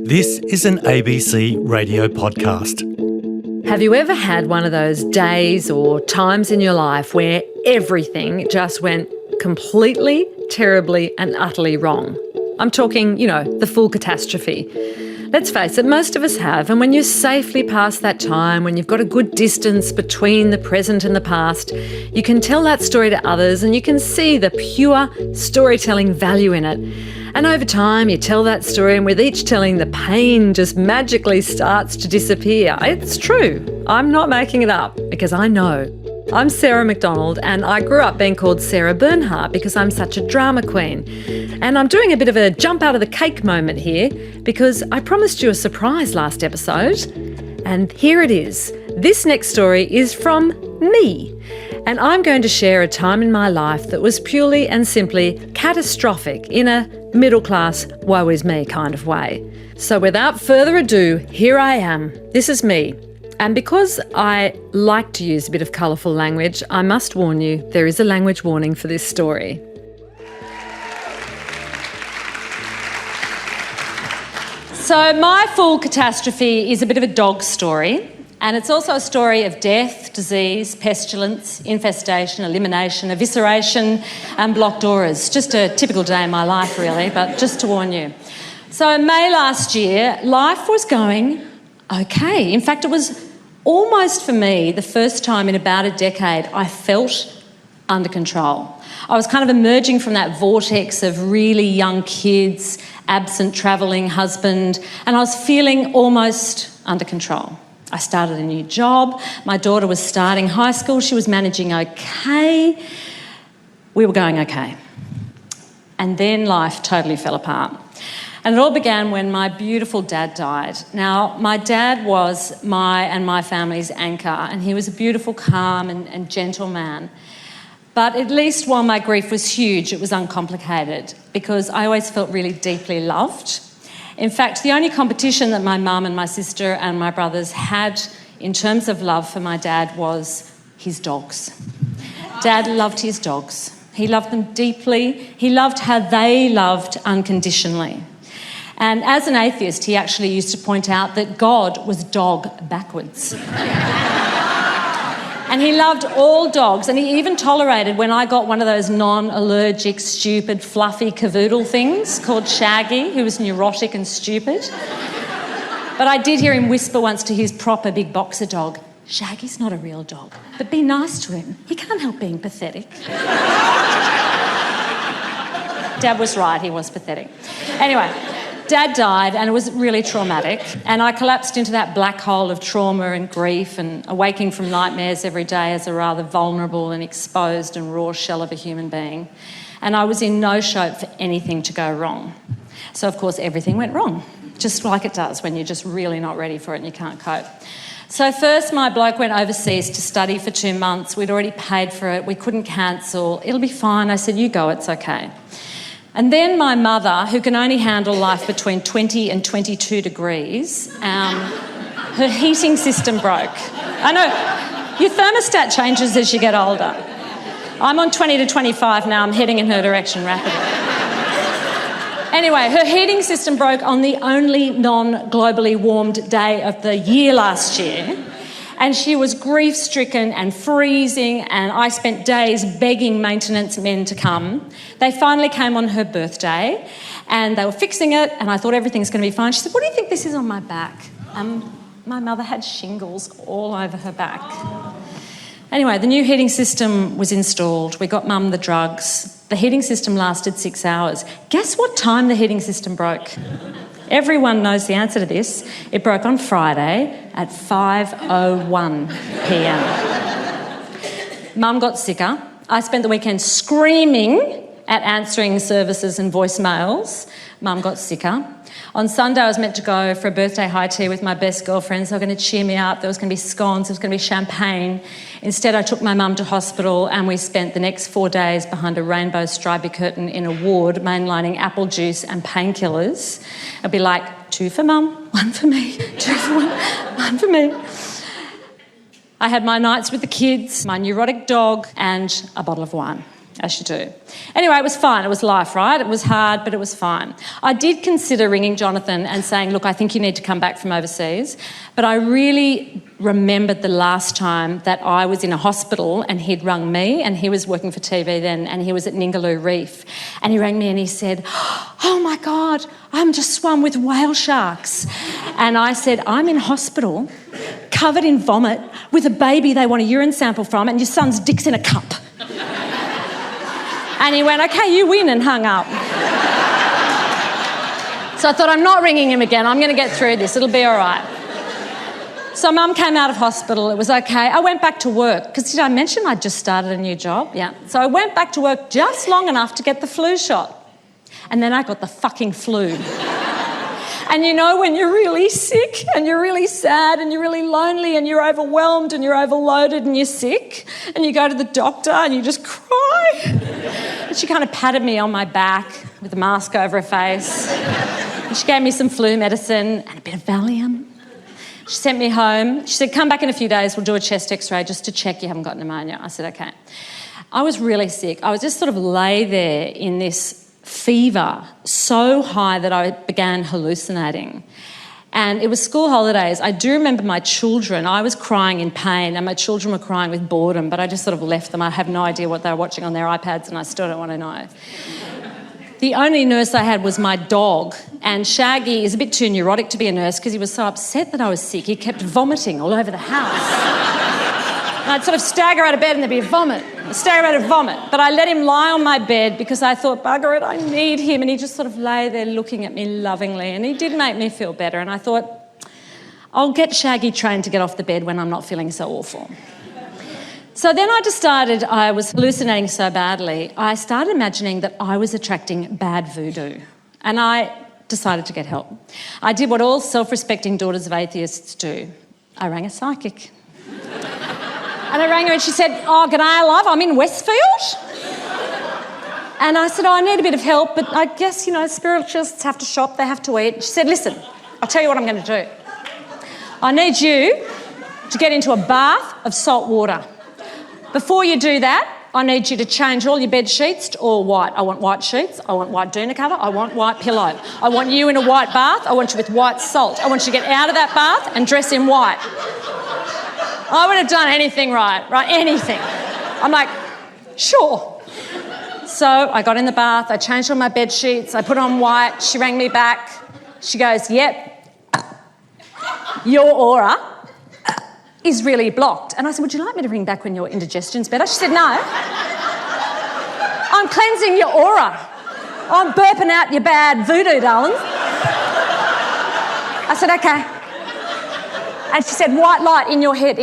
This is an ABC radio podcast. Have you ever had one of those days or times in your life where everything just went completely, terribly and utterly wrong? I'm talking, the full catastrophe. Let's face it, most of us have, and when you're safely past that time, when you've got a good distance between the present and the past, you can tell that story to others and you can see the pure storytelling value in it. And over time, you tell that story, and with each telling, the pain just magically starts to disappear. It's true. I'm not making it up, because I know. I'm Sarah McDonald, and I grew up being called Sarah Bernhardt because I'm such a drama queen. And I'm doing a bit of a jump out of the cake moment here, because I promised you a surprise last episode. And here it is. This next story is from me. And I'm going to share a time in my life that was purely and simply catastrophic in a middle-class, woe is me kind of way. So without further ado, here I am. This is me. And because I like to use a bit of colourful language, I must warn you, there is a language warning for this story. So my full catastrophe is a bit of a dog story. And it's also a story of death, disease, pestilence, infestation, elimination, evisceration and blocked auras. Just a typical day in my life, really, but just to warn you. So in May last year, life was going okay. In fact, it was almost for me the first time in about a decade I felt under control. I was kind of emerging from that vortex of really young kids, absent travelling husband, and I was feeling almost under control. I started a new job. My daughter was starting high school. She was managing okay. We were going okay. And then life totally fell apart. And it all began when my beautiful dad died. Now, my dad was my and my family's anchor, and he was a beautiful, calm and gentle man. But at least while my grief was huge, it was uncomplicated because I always felt really deeply loved. In fact, the only competition that my mum and my sister and my brothers had in terms of love for my dad was his dogs. Dad loved his dogs. He loved them deeply. He loved how they loved unconditionally. And as an atheist, he actually used to point out that God was dog backwards. And he loved all dogs, and he even tolerated when I got one of those non-allergic, stupid, fluffy cavoodle things called Shaggy, who was neurotic and stupid. But I did hear him whisper once to his proper big boxer dog, "Shaggy's not a real dog, but be nice to him. He can't help being pathetic." Dad was right, he was pathetic. Anyway, Dad died and it was really traumatic, and I collapsed into that black hole of trauma and grief and awaking from nightmares every day as a rather vulnerable and exposed and raw shell of a human being. And I was in no shape for anything to go wrong. So of course everything went wrong, just like it does when you're just really not ready for it and you can't cope. So first my bloke went overseas to study for 2 months. We'd already paid for it, we couldn't cancel. It'll be fine. I said, you go, it's okay. And then my mother, who can only handle life between 20 and 22 degrees, her heating system broke. I know, your thermostat changes as you get older. I'm on 20 to 25 now, I'm heading in her direction rapidly. Anyway, her heating system broke on the only non-globally warmed day of the year last year. And she was grief-stricken and freezing, and I spent days begging maintenance men to come. They finally came on her birthday, and they were fixing it, and I thought everything's going to be fine. She said, "What do you think this is on my back?" My mother had shingles all over her back. Anyway, the new heating system was installed. We got Mum the drugs. The heating system lasted 6 hours. Guess what time the heating system broke? Everyone knows the answer to this. It broke on Friday at 5:01 p.m. Mum got sicker. I spent the weekend screaming at answering services and voicemails. Mum got sicker. On Sunday, I was meant to go for a birthday high tea with my best girlfriends. They were going to cheer me up. There was going to be scones. There was going to be champagne. Instead, I took my mum to hospital, and we spent the next 4 days behind a rainbow stripy curtain in a ward mainlining apple juice and painkillers. It'd be like 2 for mum, 1 for me, 2 for 1 for me. I had my nights with the kids, my neurotic dog, and a bottle of wine. As you do. Anyway, it was fine. It was life, right? It was hard, but it was fine. I did consider ringing Jonathan and saying, look, I think you need to come back from overseas. But I really remembered the last time that I was in a hospital and he'd rung me, and he was working for TV then, and he was at Ningaloo Reef. And he rang me and he said, oh my God, I'm just swum with whale sharks. And I said, I'm in hospital, covered in vomit, with a baby they want a urine sample from, and your son's dick's in a cup. And he went, okay, you win, and hung up. So I thought, I'm not ringing him again. I'm going to get through this. It'll be all right. So Mum came out of hospital. It was okay. I went back to work because did I mention I'd just started a new job? Yeah. So I went back to work just long enough to get the flu shot. And then I got the fucking flu. And you know when you're really sick and you're really sad and you're really lonely and you're overwhelmed and you're overloaded and you're sick and you go to the doctor and you just cry. And she kind of patted me on my back with a mask over her face. And she gave me some flu medicine and a bit of Valium. She sent me home. She said, come back in a few days, we'll do a chest x-ray just to check you haven't got pneumonia. I said, okay. I was really sick. I was just sort of lay there in this fever so high that I began hallucinating. And it was school holidays. I do remember my children. I was crying in pain and my children were crying with boredom, but I just sort of left them. I have no idea what they were watching on their iPads and I still don't want to know. The only nurse I had was my dog, and Shaggy is a bit too neurotic to be a nurse because he was so upset that I was sick. He kept vomiting all over the house. And I'd sort of stagger out of bed and there'd be a vomit, But I let him lie on my bed because I thought, bugger it, I need him. And he just sort of lay there looking at me lovingly. And he did make me feel better. And I thought, I'll get Shaggy trained to get off the bed when I'm not feeling so awful. So then I decided I was hallucinating so badly, I started imagining that I was attracting bad voodoo. And I decided to get help. I did what all self-respecting daughters of atheists do. I rang a psychic. And I rang her and she said, oh, g'day, love, I'm in Westfield. And I said, oh, I need a bit of help, but I guess, spiritualists have to shop, they have to eat. She said, listen, I'll tell you what I'm going to do. I need you to get into a bath of salt water. Before you do that, I need you to change all your bed sheets to all white. I want white sheets, I want white doona cover, I want white pillow. I want you in a white bath, I want you with white salt. I want you to get out of that bath and dress in white. I would have done anything right, anything. I'm like, sure. So I got in the bath, I changed all my bed sheets, I put on white, she rang me back. She goes, yep, your aura is really blocked. And I said, would you like me to ring back when your indigestion's better? She said, no. I'm cleansing your aura. I'm burping out your bad voodoo, darling. I said, okay. And she said, white light in your head.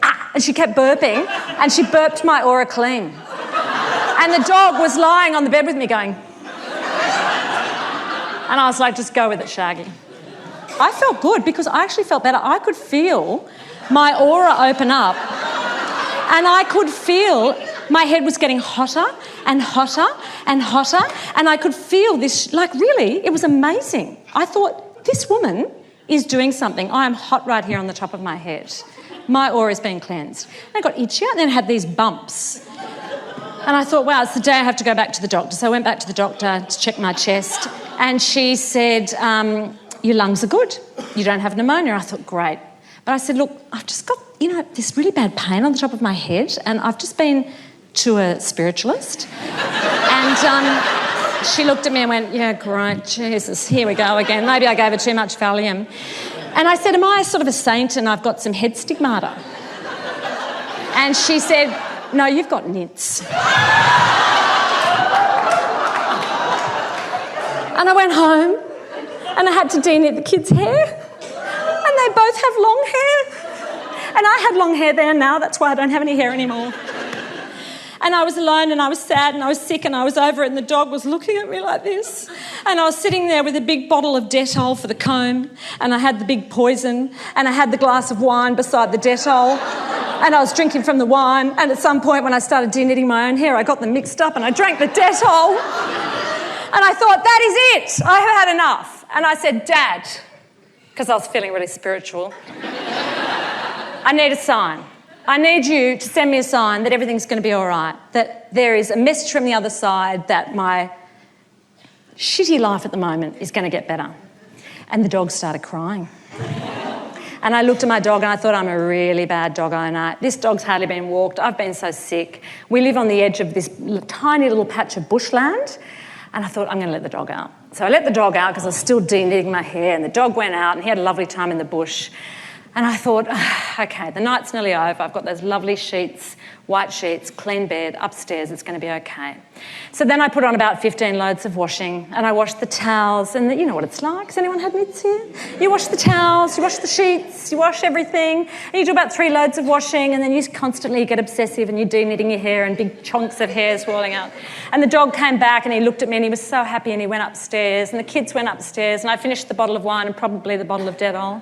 Ah! And she kept burping, and she burped my aura clean. And the dog was lying on the bed with me going... And I was like, just go with it, Shaggy. I felt good because I actually felt better. I could feel my aura open up, and I could feel my head was getting hotter and hotter and hotter, and I could feel this, really, it was amazing. I thought, this woman is doing something. I am hot right here on the top of my head. My aura is being cleansed. And I got itchy and then had these bumps. And I thought, wow, it's the day I have to go back to the doctor. So I went back to the doctor to check my chest, and she said, your lungs are good. You don't have pneumonia. I thought, great. But I said, look, I've just got, this really bad pain on the top of my head, and I've just been to a spiritualist. And she looked at me and went, yeah, great, Jesus, here we go again. Maybe I gave her too much Valium. And I said, am I sort of a saint and I've got some head stigmata? And she said, no, you've got nits. And I went home and I had to denate the kids' hair, and they both have long hair. And I had long hair there now, that's why I don't have any hair anymore. And I was alone and I was sad and I was sick and I was over it, and the dog was looking at me like this. And I was sitting there with a big bottle of Dettol for the comb, and I had the big poison, and I had the glass of wine beside the Dettol, and I was drinking from the wine, and at some point when I started denatting my own hair, I got them mixed up and I drank the Dettol. And I thought, that is it. I have had enough. And I said, Dad, because I was feeling really spiritual, I need a sign. I need you to send me a sign that everything's going to be all right, that there is a message from the other side that my shitty life at the moment is going to get better. And the dog started crying. And I looked at my dog and I thought, I'm a really bad dog owner. This dog's hardly been walked. I've been so sick. We live on the edge of this tiny little patch of bushland. And I thought, I'm going to let the dog out. So I let the dog out because I was still de-knitting my hair, and the dog went out and he had a lovely time in the bush. And I thought, okay, the night's nearly over. I've got those lovely sheets, white sheets, clean bed, upstairs. It's going to be okay. So then I put on about 15 loads of washing, and I washed the towels. And you know what it's like. Has anyone had mitts here? You wash the towels, you wash the sheets, you wash everything. And you do about 3 loads of washing, and then you constantly get obsessive and you're de-knitting your hair and big chunks of hair swirling out. And the dog came back and he looked at me and he was so happy, and he went upstairs, and the kids went upstairs, and I finished the bottle of wine and probably the bottle of Dettol.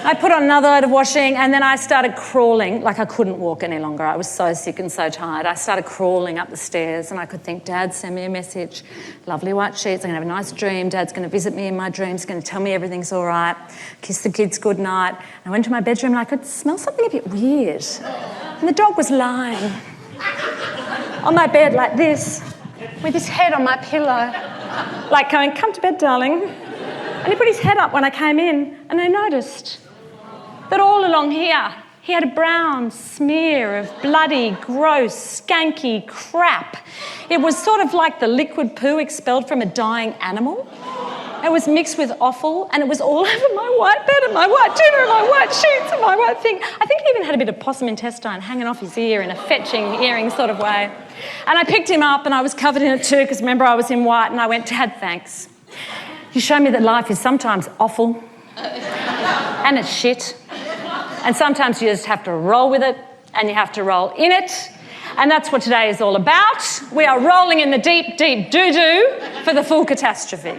I put on another load of washing, and then I started crawling like I couldn't walk any longer. I was so sick and so tired. I started crawling up the stairs, and I could think, Dad, send me a message. Lovely white sheets. I'm going to have a nice dream. Dad's going to visit me in my dreams, going to tell me everything's all right. Kiss the kids good night. I went to my bedroom and I could smell something a bit weird. And the dog was lying on my bed like this, with his head on my pillow, like going, come to bed, darling. And he put his head up when I came in, and I noticed that all along here, he had a brown smear of bloody, gross, skanky crap. It was sort of like the liquid poo expelled from a dying animal. It was mixed with offal, and it was all over my white bed and my white dinner and my white sheets and my white thing. I think he even had a bit of possum intestine hanging off his ear in a fetching, earring sort of way. And I picked him up, and I was covered in it too, because remember I was in white, and I went, Dad, thanks. You show me that life is sometimes awful and it's shit. And sometimes you just have to roll with it, and you have to roll in it. And that's what today is all about. We are rolling in the deep, deep doo-doo for the full catastrophe.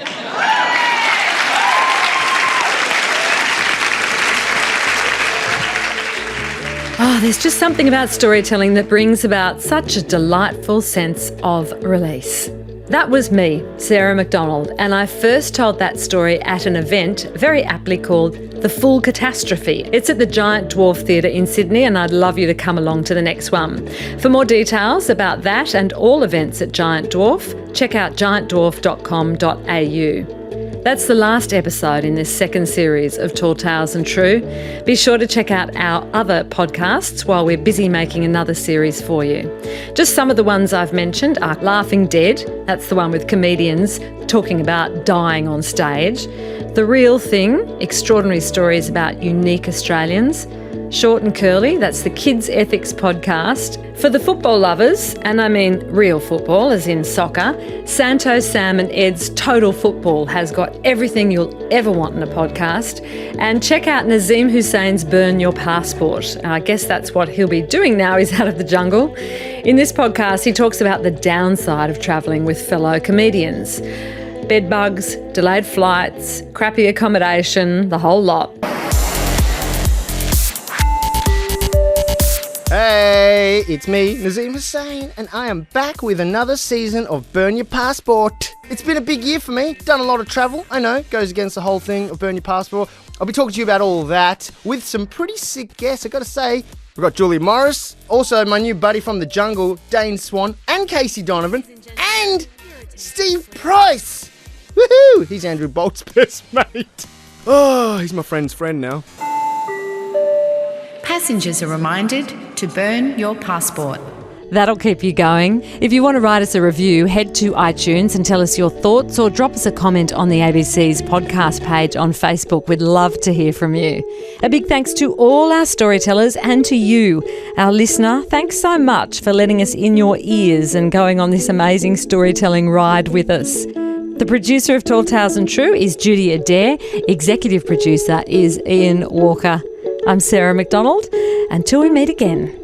Oh, there's just something about storytelling that brings about such a delightful sense of release. That was me, Sarah McDonald, and I first told that story at an event very aptly called The Full Catastrophe. It's at the Giant Dwarf Theatre in Sydney, and I'd love you to come along to the next one. For more details about that and all events at Giant Dwarf, check out giantdwarf.com.au. That's the last episode in this second series of Tall Tales Tru. Be sure to check out our other podcasts while we're busy making another series for you. Just some of the ones I've mentioned are Laughing Dead, that's the one with comedians talking about dying on stage. The Real Thing, extraordinary stories about unique Australians. Short and Curly, that's the Kids Ethics podcast. For the football lovers, and I mean real football, as in soccer, Santo, Sam and Ed's Total Football has got everything you'll ever want in a podcast. And check out Nazim Hussein's Burn Your Passport. I guess that's what he'll be doing now he's out of the jungle. In this podcast, he talks about the downside of travelling with fellow comedians. Bed bugs, delayed flights, crappy accommodation, the whole lot. Hey, it's me, Nazim Hussain, and I am back with another season of Burn Your Passport. It's been a big year for me, done a lot of travel, I know, goes against the whole thing of Burn Your Passport. I'll be talking to you about all of that with some pretty sick guests, I gotta say. We've got Julia Morris, also my new buddy from the jungle, Dane Swan, and Casey Donovan, and Steve Price. Woohoo! He's Andrew Bolt's best mate. Oh, he's my friend's friend now. Passengers are reminded to burn your passport. That'll keep you going. If you want to write us a review, head to iTunes and tell us your thoughts, or drop us a comment on the ABC's podcast page on Facebook. We'd love to hear from you. A big thanks to all our storytellers and to you, our listener. Thanks so much for letting us in your ears and going on this amazing storytelling ride with us. The producer of Tall Tales Tru is Judy Adair. Executive producer is Ian Walker. I'm Sarah McDonald. Until we meet again.